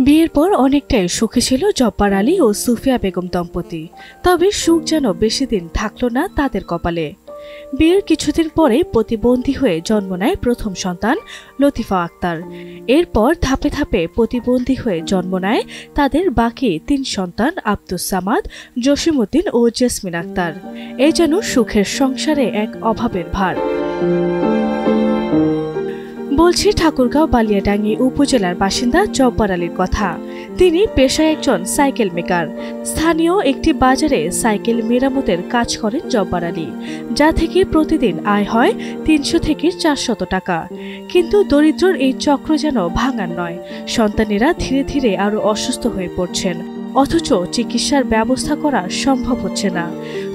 বিয়ের পর অনেকটাই সুখী ছিল জব্বার আলী ও সুফিয়া বেগম দম্পতি। তবে সুখ যেন বেশি দিন থাকলো না তাদের কপালে। বিয়ের কিছুদিন পরে প্রতিবন্ধী হয়ে জন্ম নেয় প্রথম সন্তান লতিফা আক্তার। এরপর ধাপে ধাপে প্রতিবন্ধী হয়ে জন্ম নেয় তাদের বাকি ৩ সন্তান আব্দুস সামাদ, জসিমউদ্দিন ও জেসমিন আক্তার। এ যেন সুখের সংসারে এক অভাবের ভার। বলছি ঠাকুরগাঁও বালিয়াডাঙ্গি উপজেলার বাসিন্দা জব্বার আলীর কথা। তিনি পেশায় একজন সাইকেল মেকার। স্থানীয় একটি বাজারে সাইকেল মেরামতের কাজ করেন জব্বার আলী, যা থেকে প্রতিদিন আয় হয় ৩০০ থেকে ৪০০ টাকা। কিন্তু দরিদ্রর এই চক্র যেন ভাঙার নয়। সন্তানেরা ধীরে ধীরে আরো অসুস্থ হয়ে পড়ছেন, অথচ চিকিৎসার ব্যবস্থা করা সম্ভব হচ্ছে না।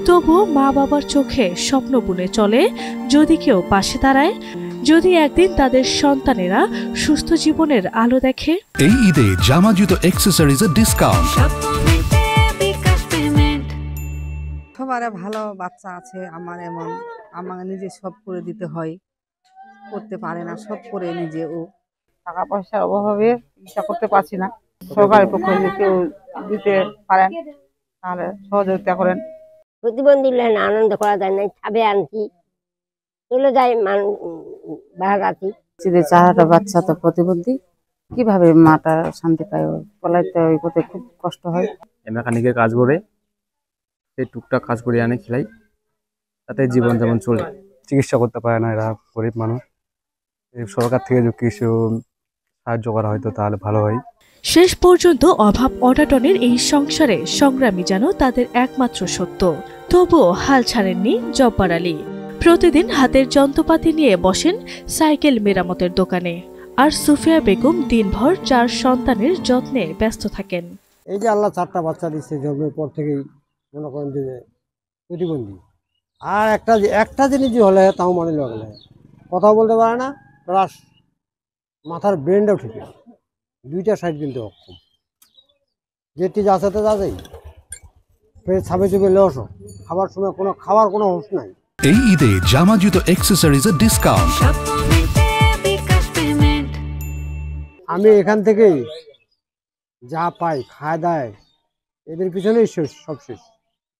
তবুও মা বাবার চোখে স্বপ্ন বুনে চলে, যদি কেউ পাশে দাঁড়ায়, যদি একদিন তাদের সন্তানেরা সুস্থ জীবনের আলো দেখে। এই ঈদে জামা জুতো অ্যাকসেসরিজের ডিসকাউন্ট। সবার ভালো বাচ্চা আছে, আমার এমন আমাকে নিজে সব করে দিতে হয়, করতে পারে না, সব করে নিজে। ও টাকা পয়সার অভাবে চিকিৎসা করতে পারছি না। সরকারের পক্ষ থেকে কেউ দিতে পারেন তাহলে সহযোগিতা করেন। প্রতিবন্ধী আনন্দ করা যায় না, ছাবে আনছি চলে যায় বাহাগাছি। চারটা বাচ্চা তো প্রতিবন্ধী, কিভাবে মাটা শান্তি পায়? পলাইতে করতে খুব কষ্ট হয়। মেকানিকের কাজ করে সেই টুকটাক কাজ করে আনে খেলাই, তাতে জীবন যেমন চলে। চিকিৎসা করতে পারে না এরা, গরিব মানুষ। সরকার থেকে যদি কিছু সাহায্য করা হয়তো তাহলে ভালো হয়। শেষ পর্যন্ত অভাব অনাটনের এই সংসারে সংগ্রামী যেন তাদের একমাত্র সত্য। তবুও হাল ছাড়েননি জব্বার আলী। প্রতিদিন হাতের যন্ত্রপাতি নিয়ে বসেন সাইকেল মেরামতের দোকানে, আর সুফিয়া বেগম দিনভর 4 সন্তানের যত্নে ব্যস্ত থাকেন। এই যে আল্লাহ 4টা বাচ্চা দিচ্ছে, জন্মের পর থেকেই মনে করেন যে প্রতিবন্ধী। আর একটা জিনিস হলে তাও মানে লাগলে কথা বলতে পারে না, প্লাস মাথার ব্রেনটাও ঠিক আছে, 2টা সাইড কিন্তু অক্ষম। যেটি যাচ্ছে তো যাচ্ছেই, ফের ছাপে চুপে লস, খাবার সময় খাওয়ার কোনো হোশ নাই। এই ঈদে জামা জুতো অ্যাকসেসরিজের ডিসকাউন্ট। আমি এখান থেকেই যা পাই খায় দায়, এদের পিছনেই সব শেষ।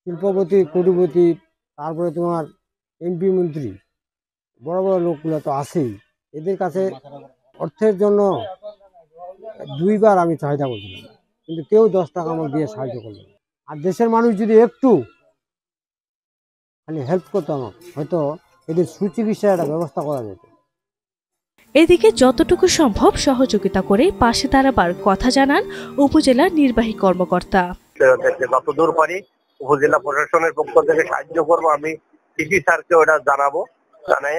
শিল্পপতি, কোটিপতি, তারপরে তোমার এমপি মন্ত্রী, বড় বড় লোকগুলো তো আছেই। এদের কাছে অর্থের জন্য 2বার আমি চাহিদা করছিলাম, কিন্তু কেউ 10 টাকা আমার দিয়ে সাহায্য করলো। আর দেশের মানুষ যদি একটু খালি হেল্প করতো আমার, হয়তো এদের সুচিকিৎসার একটা ব্যবস্থা করা যেত। এদিকে যতটুকু সম্ভব সহযোগিতা করে পাশে দাঁড়াবার কথা জানান উপজেলার নির্বাহী কর্মকর্তা। যতদূর পারি উপজেলা প্রশাসনের পক্ষ থেকে সাহায্য করবো। আমি ডিসি স্যারকে ওটা জানাবো, জানাই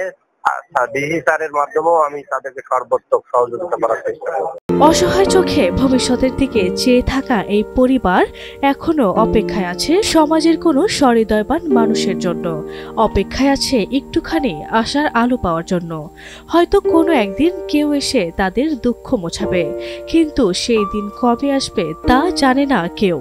ডিসি স্যারের মাধ্যমেও আমি তাদেরকে সর্বোত্তম সহযোগিতা করার চেষ্টা করবো। অসহায় চোখে ভবিষ্যতের দিকে চেয়ে থাকা এই পরিবার এখনো অপেক্ষায় আছে সমাজের কোনো সহৃদয়বান মানুষের জন্য। অপেক্ষায় আছে একটুখানি আশার আলো পাওয়ার জন্য। হয়তো কোনো একদিন কেউ এসে তাদের দুঃখ মোছাবে, কিন্তু সেই দিন কবে আসবে তা জানে না কেউ।